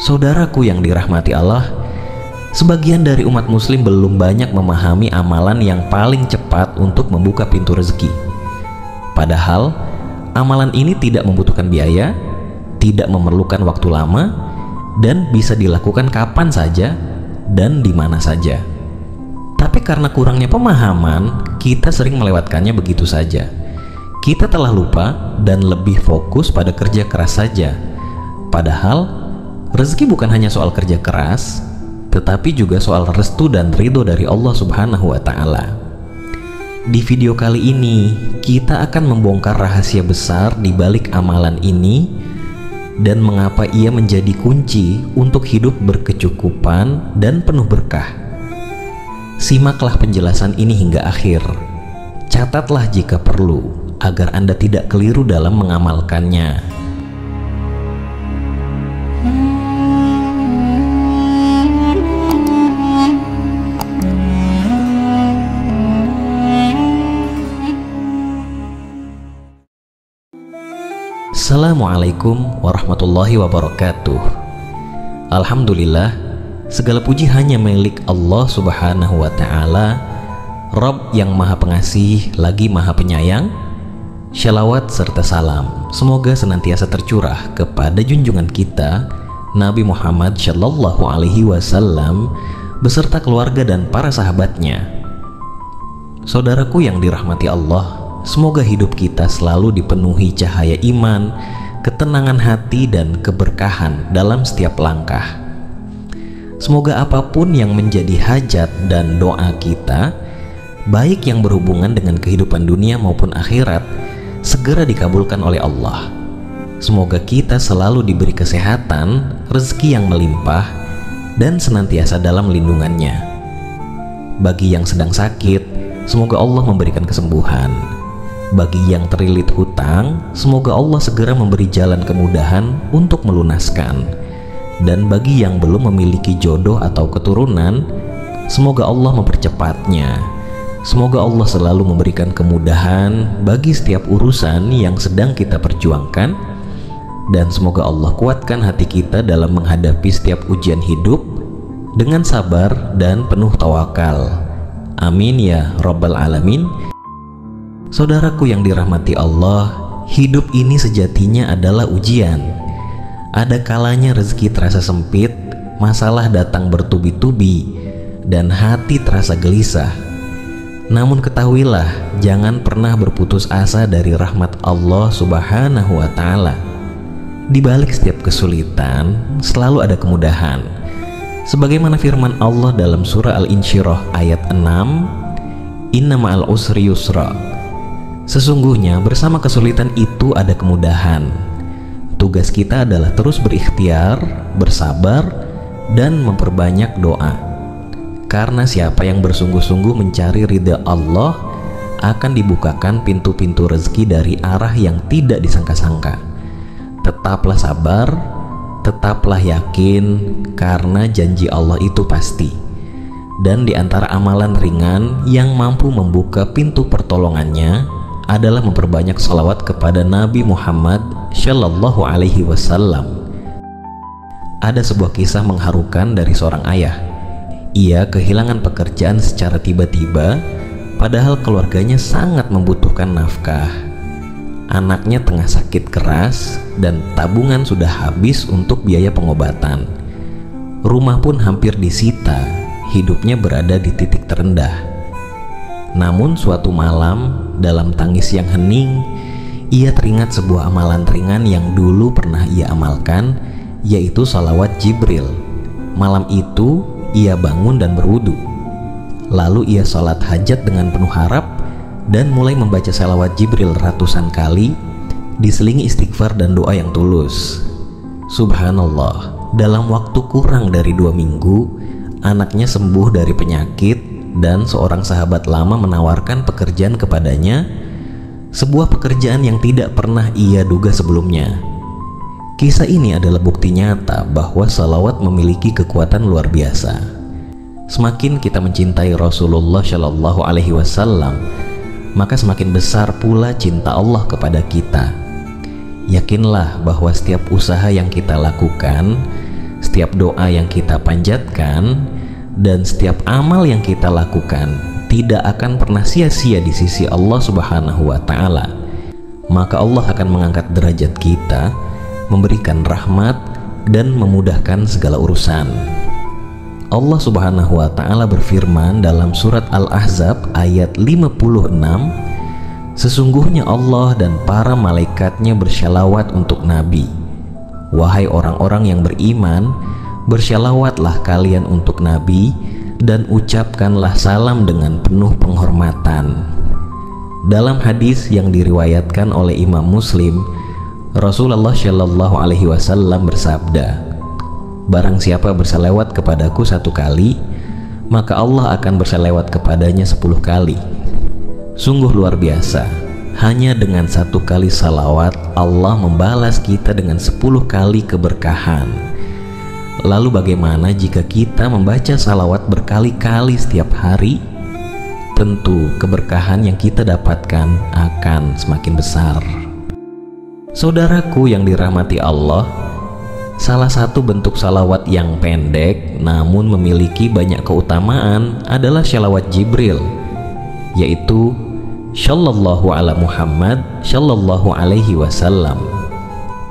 Saudaraku yang dirahmati Allah, sebagian dari umat muslim belum banyak memahami amalan yang paling cepat untuk membuka pintu rezeki. Padahal amalan ini tidak membutuhkan biaya, tidak memerlukan waktu lama, dan bisa dilakukan kapan saja dan di mana saja. Tapi karena kurangnya pemahaman, kita sering melewatkannya begitu saja. Kita telah lupa dan lebih fokus pada kerja keras saja. Padahal rezeki bukan hanya soal kerja keras, tetapi juga soal restu dan ridho dari Allah Subhanahu wa Ta'ala. Di video kali ini, kita akan membongkar rahasia besar di balik amalan ini dan mengapa ia menjadi kunci untuk hidup berkecukupan dan penuh berkah. Simaklah penjelasan ini hingga akhir. Catatlah jika perlu, agar Anda tidak keliru dalam mengamalkannya. Assalamualaikum warahmatullahi wabarakatuh. Alhamdulillah, segala puji hanya milik Allah Subhanahu wa Ta'ala, Rabb yang maha pengasih lagi maha penyayang. Shalawat serta salam semoga senantiasa tercurah kepada junjungan kita Nabi Muhammad Shallallahu Alaihi Wasallam beserta keluarga dan para sahabatnya. Saudaraku yang dirahmati Allah, semoga hidup kita selalu dipenuhi cahaya iman, ketenangan hati, dan keberkahan dalam setiap langkah. Semoga apapun yang menjadi hajat dan doa kita, baik yang berhubungan dengan kehidupan dunia maupun akhirat, segera dikabulkan oleh Allah. Semoga kita selalu diberi kesehatan, rezeki yang melimpah, dan senantiasa dalam lindungannya. Bagi yang sedang sakit, semoga Allah memberikan kesembuhan. Bagi yang terlilit hutang, semoga Allah segera memberi jalan kemudahan untuk melunaskan. Dan bagi yang belum memiliki jodoh atau keturunan, semoga Allah mempercepatnya. Semoga Allah selalu memberikan kemudahan bagi setiap urusan yang sedang kita perjuangkan. Dan semoga Allah kuatkan hati kita dalam menghadapi setiap ujian hidup dengan sabar dan penuh tawakal. Amin ya Rabbal Alamin. Saudaraku yang dirahmati Allah, hidup ini sejatinya adalah ujian. Ada kalanya rezeki terasa sempit, masalah datang bertubi-tubi, dan hati terasa gelisah. Namun ketahuilah, jangan pernah berputus asa dari rahmat Allah Subhanahu wa Ta'ala. Di balik setiap kesulitan, selalu ada kemudahan. Sebagaimana firman Allah dalam surah Al-Insyirah ayat 6, Inna ma'al usri yusra. Sesungguhnya bersama kesulitan itu ada kemudahan. Tugas kita adalah terus berikhtiar, bersabar, dan memperbanyak doa. Karena siapa yang bersungguh-sungguh mencari ridha Allah, akan dibukakan pintu-pintu rezeki dari arah yang tidak disangka-sangka. Tetaplah sabar, tetaplah yakin, karena janji Allah itu pasti. Dan di antara amalan ringan yang mampu membuka pintu pertolongannya adalah memperbanyak salawat kepada Nabi Muhammad Shallallahu Alaihi Wasallam. Ada sebuah kisah mengharukan dari seorang ayah. Ia kehilangan pekerjaan secara tiba-tiba, padahal keluarganya sangat membutuhkan nafkah. Anaknya tengah sakit keras dan tabungan sudah habis untuk biaya pengobatan. Rumah pun hampir disita, hidupnya berada di titik terendah. Namun suatu malam, dalam tangis yang hening, ia teringat sebuah amalan ringan yang dulu pernah ia amalkan, yaitu salawat Jibril. Malam itu ia bangun dan berwudu. Lalu ia sholat hajat dengan penuh harap dan mulai membaca salawat Jibril ratusan kali, diselingi istighfar dan doa yang tulus. Subhanallah, dalam waktu kurang dari 2 minggu, anaknya sembuh dari penyakit dan seorang sahabat lama menawarkan pekerjaan kepadanya, sebuah pekerjaan yang tidak pernah ia duga sebelumnya. Kisah ini adalah bukti nyata bahwa salawat memiliki kekuatan luar biasa. Semakin kita mencintai Rasulullah Shallallahu Alaihi Wasallam, maka semakin besar pula cinta Allah kepada kita. Yakinlah bahwa setiap usaha yang kita lakukan, setiap doa yang kita panjatkan, dan setiap amal yang kita lakukan tidak akan pernah sia-sia di sisi Allah Subhanahu wa Ta'ala. Maka Allah akan mengangkat derajat kita, memberikan rahmat, dan memudahkan segala urusan. Allah Subhanahu wa Ta'ala berfirman dalam surat Al-Ahzab ayat 56, sesungguhnya Allah dan para malaikatnya bersyalawat untuk Nabi. Wahai orang-orang yang beriman, bersyalawatlah kalian untuk Nabi dan ucapkanlah salam dengan penuh penghormatan. Dalam hadis yang diriwayatkan oleh Imam Muslim, Rasulullah Shallallahu Alaihi Wasallam bersabda, barang siapa bersalawat kepadaku 1 kali, maka Allah akan bersalawat kepadanya 10 kali. Sungguh luar biasa, hanya dengan 1 kali salawat Allah membalas kita dengan 10 kali keberkahan. Lalu bagaimana jika kita membaca salawat berkali-kali setiap hari? Tentu keberkahan yang kita dapatkan akan semakin besar. Saudaraku yang dirahmati Allah, salah satu bentuk salawat yang pendek namun memiliki banyak keutamaan adalah shalawat Jibril, yaitu Shallallahu ala Muhammad Shallallahu alaihi wasallam.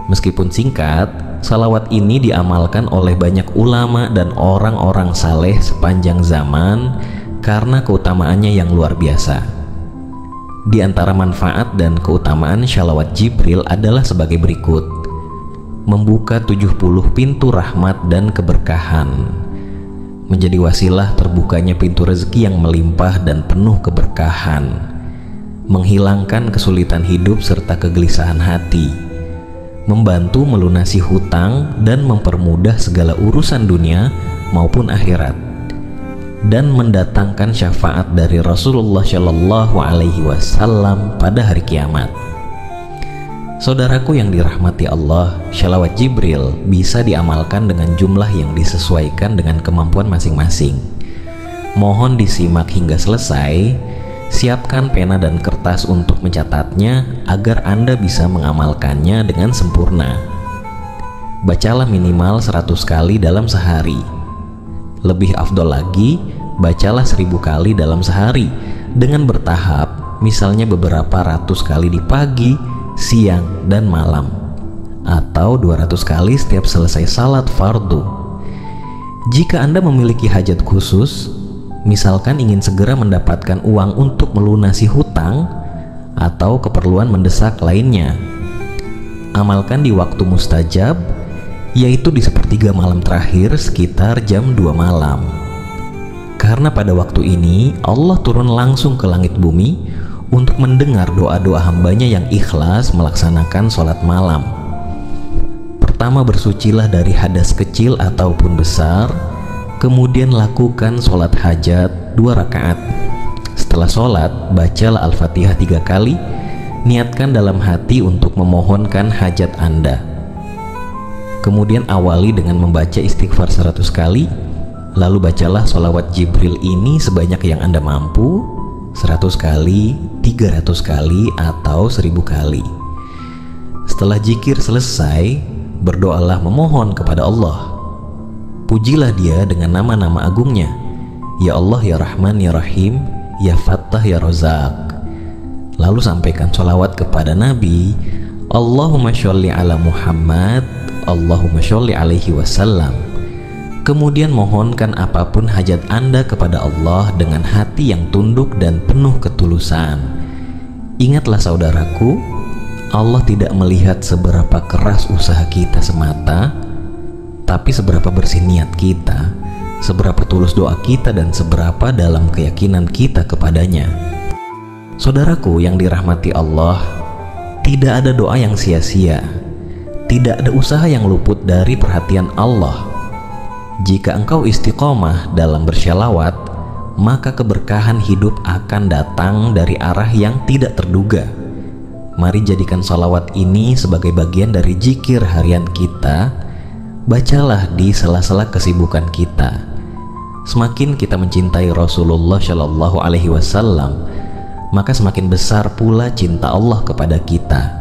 Meskipun singkat, salawat ini diamalkan oleh banyak ulama dan orang-orang saleh sepanjang zaman karena keutamaannya yang luar biasa. Di antara manfaat dan keutamaan shalawat Jibril adalah sebagai berikut: membuka 70 pintu rahmat dan keberkahan, menjadi wasilah terbukanya pintu rezeki yang melimpah dan penuh keberkahan, menghilangkan kesulitan hidup serta kegelisahan hati, membantu melunasi hutang dan mempermudah segala urusan dunia maupun akhirat, dan mendatangkan syafaat dari Rasulullah Shallallahu Alaihi Wasallam pada hari kiamat. Saudaraku yang dirahmati Allah, shalawat Jibril bisa diamalkan dengan jumlah yang disesuaikan dengan kemampuan masing-masing. Mohon disimak hingga selesai. Siapkan pena dan kertas untuk mencatatnya agar Anda bisa mengamalkannya dengan sempurna. Bacalah minimal 100 kali dalam sehari. Lebih afdol lagi, bacalah 1000 kali dalam sehari dengan bertahap, misalnya beberapa ratus kali di pagi, siang, dan malam, atau 200 kali setiap selesai salat fardu. Jika Anda memiliki hajat khusus, misalkan ingin segera mendapatkan uang untuk melunasi hutang atau keperluan mendesak lainnya, amalkan di waktu mustajab, yaitu di sepertiga malam terakhir sekitar jam 2 malam. Karena pada waktu ini Allah turun langsung ke langit bumi untuk mendengar doa-doa hambanya yang ikhlas melaksanakan sholat malam. Pertama, bersucilah dari hadas kecil ataupun besar. Kemudian lakukan sholat hajat 2 rakaat. Setelah sholat, bacalah Al-Fatihah 3 kali. Niatkan dalam hati untuk memohonkan hajat Anda. Kemudian awali dengan membaca istighfar 100 kali. Lalu bacalah sholawat Jibril ini sebanyak yang Anda mampu, 100 kali, 300 kali, atau 1000 kali. Setelah zikir selesai, berdoalah memohon kepada Allah. Pujilah Dia dengan nama-nama agungnya, Ya Allah, Ya Rahman, Ya Rahim, Ya Fattah, Ya Razak. Lalu sampaikan sholawat kepada Nabi, Allahumma sholli ala Muhammad, Allahumma sholli alaihi wasallam. Kemudian mohonkan apapun hajat Anda kepada Allah dengan hati yang tunduk dan penuh ketulusan. Ingatlah saudaraku, Allah tidak melihat seberapa keras usaha kita semata, tapi seberapa bersih niat kita, seberapa tulus doa kita, dan seberapa dalam keyakinan kita kepadanya. Saudaraku yang dirahmati Allah, tidak ada doa yang sia-sia, tidak ada usaha yang luput dari perhatian Allah. Jika engkau istiqomah dalam bersyalawat, maka keberkahan hidup akan datang dari arah yang tidak terduga. Mari jadikan salawat ini sebagai bagian dari zikir harian kita. Bacalah di sela-sela kesibukan kita. Semakin kita mencintai Rasulullah Shallallahu Alaihi Wasallam, maka semakin besar pula cinta Allah kepada kita.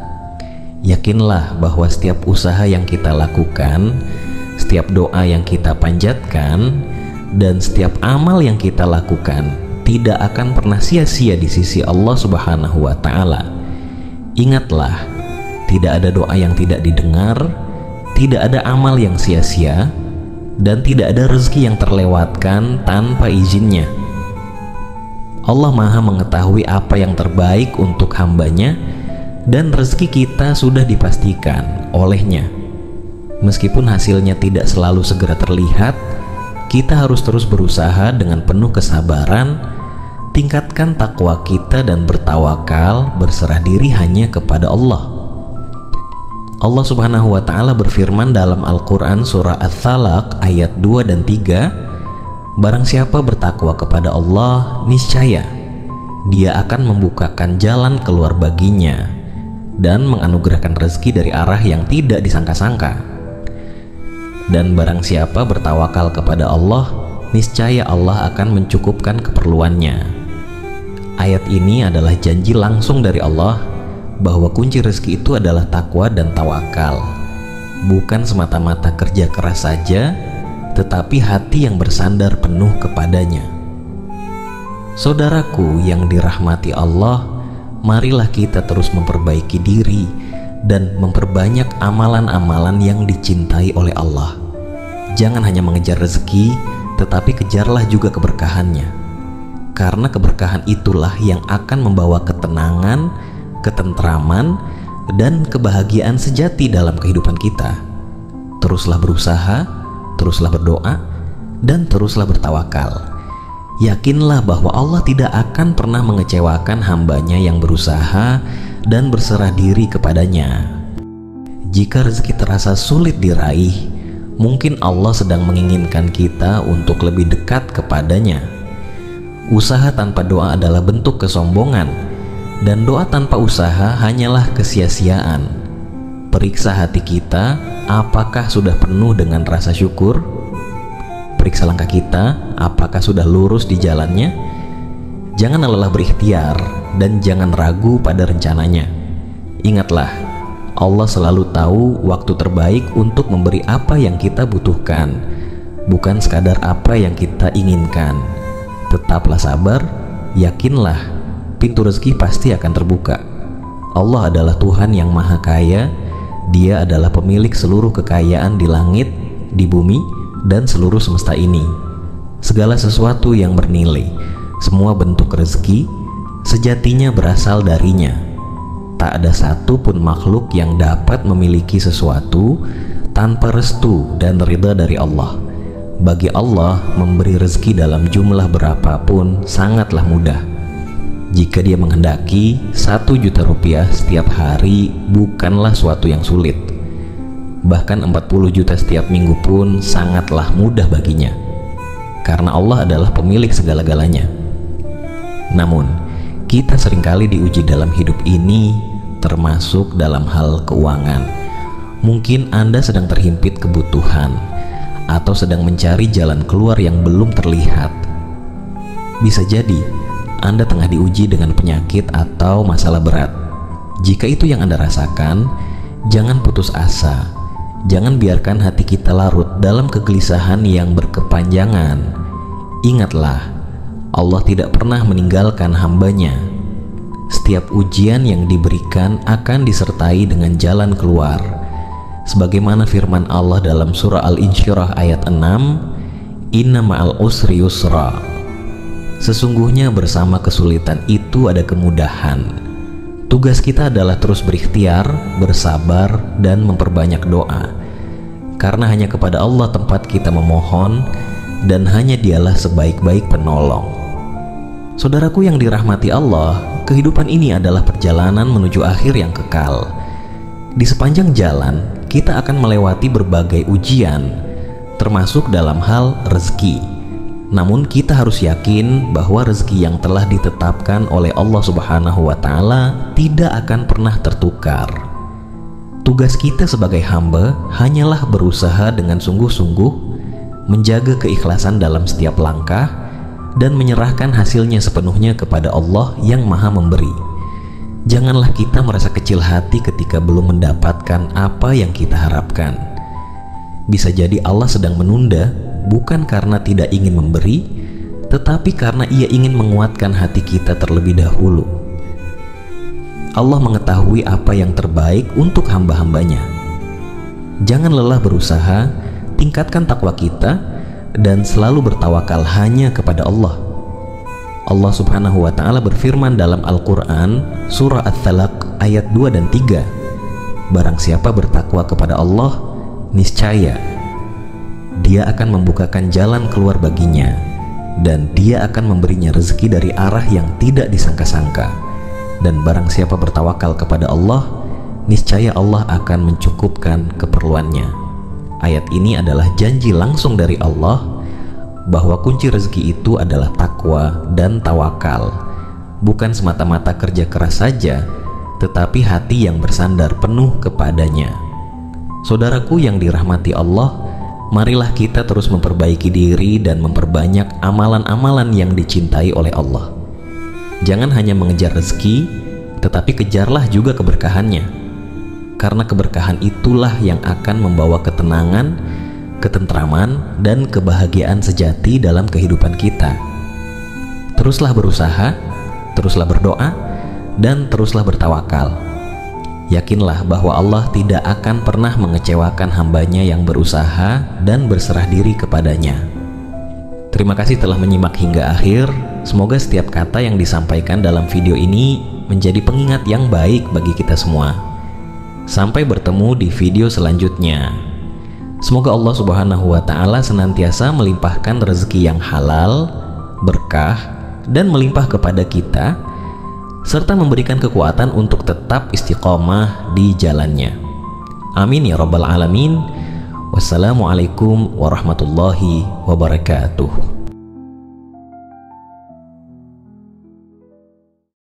Yakinlah bahwa setiap usaha yang kita lakukan, setiap doa yang kita panjatkan, dan setiap amal yang kita lakukan tidak akan pernah sia-sia di sisi Allah Subhanahu wa Ta'ala. Ingatlah, tidak ada doa yang tidak didengar, tidak ada amal yang sia-sia, dan tidak ada rezeki yang terlewatkan tanpa izinnya. Allah Maha mengetahui apa yang terbaik untuk hambanya, dan rezeki kita sudah dipastikan olehnya. Meskipun hasilnya tidak selalu segera terlihat, kita harus terus berusaha dengan penuh kesabaran, tingkatkan takwa kita dan bertawakal, berserah diri hanya kepada Allah. Allah Subhanahu wa Ta'ala berfirman dalam Al-Quran surah At-Thalaq ayat 2 dan 3, barang siapa bertakwa kepada Allah, niscaya Dia akan membukakan jalan keluar baginya dan menganugerahkan rezeki dari arah yang tidak disangka-sangka. Dan barang siapa bertawakal kepada Allah, niscaya Allah akan mencukupkan keperluannya. Ayat ini adalah janji langsung dari Allah bahwa kunci rezeki itu adalah takwa dan tawakal, bukan semata-mata kerja keras saja, tetapi hati yang bersandar penuh kepadanya. Saudaraku yang dirahmati Allah, marilah kita terus memperbaiki diri dan memperbanyak amalan-amalan yang dicintai oleh Allah. Jangan hanya mengejar rezeki, tetapi kejarlah juga keberkahannya, karena keberkahan itulah yang akan membawa ketenangan, ketentraman, dan kebahagiaan sejati dalam kehidupan kita. Teruslah berusaha, teruslah berdoa, dan teruslah bertawakal. Yakinlah bahwa Allah tidak akan pernah mengecewakan hambanya yang berusaha dan berserah diri kepadanya. Jika rezeki terasa sulit diraih, mungkin Allah sedang menginginkan kita untuk lebih dekat kepadanya. Usaha tanpa doa adalah bentuk kesombongan, dan doa tanpa usaha hanyalah kesia-siaan. Periksa hati kita, apakah sudah penuh dengan rasa syukur? Periksa langkah kita, apakah sudah lurus di jalannya? Jangan lelah berikhtiar dan jangan ragu pada rencananya. Ingatlah, Allah selalu tahu waktu terbaik untuk memberi apa yang kita butuhkan, bukan sekadar apa yang kita inginkan. Tetaplah sabar, yakinlah, pintu rezeki pasti akan terbuka. Allah adalah Tuhan yang Maha Kaya. Dia adalah pemilik seluruh kekayaan di langit, di bumi, dan seluruh semesta ini. Segala sesuatu yang bernilai, semua bentuk rezeki, sejatinya berasal darinya. Tak ada satu pun makhluk yang dapat memiliki sesuatu tanpa restu dan ridha dari Allah. Bagi Allah, memberi rezeki dalam jumlah berapapun sangatlah mudah. Jika Dia menghendaki, 1 juta rupiah setiap hari bukanlah suatu yang sulit. Bahkan 40 juta setiap minggu pun sangatlah mudah baginya, karena Allah adalah pemilik segala-galanya. Namun, kita seringkali diuji dalam hidup ini, termasuk dalam hal keuangan. Mungkin Anda sedang terhimpit kebutuhan, atau sedang mencari jalan keluar yang belum terlihat. Bisa jadi Anda tengah diuji dengan penyakit atau masalah berat. Jika itu yang Anda rasakan, jangan putus asa. Jangan biarkan hati kita larut dalam kegelisahan yang berkepanjangan. Ingatlah, Allah tidak pernah meninggalkan hambanya. Setiap ujian yang diberikan akan disertai dengan jalan keluar. Sebagaimana firman Allah dalam surah Al-Insyirah ayat 6, Inna ma'al usri yusra. Sesungguhnya bersama kesulitan itu ada kemudahan. Tugas kita adalah terus berikhtiar, bersabar, dan memperbanyak doa. Karena hanya kepada Allah tempat kita memohon, dan hanya Dialah sebaik-baik penolong. Saudaraku yang dirahmati Allah, kehidupan ini adalah perjalanan menuju akhir yang kekal. Di sepanjang jalan, kita akan melewati berbagai ujian, termasuk dalam hal rezeki. Namun kita harus yakin bahwa rezeki yang telah ditetapkan oleh Allah Subhanahu wa Ta'ala tidak akan pernah tertukar. Tugas kita sebagai hamba hanyalah berusaha dengan sungguh-sungguh, menjaga keikhlasan dalam setiap langkah, dan menyerahkan hasilnya sepenuhnya kepada Allah yang Maha Memberi. Janganlah kita merasa kecil hati ketika belum mendapatkan apa yang kita harapkan. Bisa jadi Allah sedang menunda, bukan karena tidak ingin memberi, tetapi karena Ia ingin menguatkan hati kita terlebih dahulu. Allah mengetahui apa yang terbaik untuk hamba-hambanya. Jangan lelah berusaha, tingkatkan takwa kita, dan selalu bertawakal hanya kepada Allah. Allah Subhanahu wa Ta'ala berfirman dalam Al-Quran, Surah At-Talaq ayat 2 dan 3, barang siapa bertakwa kepada Allah, niscaya Dia akan membukakan jalan keluar baginya, dan Dia akan memberinya rezeki dari arah yang tidak disangka-sangka. Dan barang siapa bertawakal kepada Allah, niscaya Allah akan mencukupkan keperluannya. Ayat ini adalah janji langsung dari Allah bahwa kunci rezeki itu adalah takwa dan tawakal, bukan semata-mata kerja keras saja, tetapi hati yang bersandar penuh kepadanya. Saudaraku yang dirahmati Allah, marilah kita terus memperbaiki diri dan memperbanyak amalan-amalan yang dicintai oleh Allah. Jangan hanya mengejar rezeki, tetapi kejarlah juga keberkahannya, karena keberkahan itulah yang akan membawa ketenangan, ketentraman, dan kebahagiaan sejati dalam kehidupan kita. Teruslah berusaha, teruslah berdoa, dan teruslah bertawakal. Yakinlah bahwa Allah tidak akan pernah mengecewakan hambanya yang berusaha dan berserah diri kepadanya. Terima kasih telah menyimak hingga akhir. Semoga setiap kata yang disampaikan dalam video ini menjadi pengingat yang baik bagi kita semua. Sampai bertemu di video selanjutnya. Semoga Allah Subhanahu wa Ta'ala senantiasa melimpahkan rezeki yang halal, berkah, dan melimpah kepada kita, serta memberikan kekuatan untuk tetap istiqomah di jalannya. Amin ya rabbal alamin. Wassalamualaikum warahmatullahi wabarakatuh.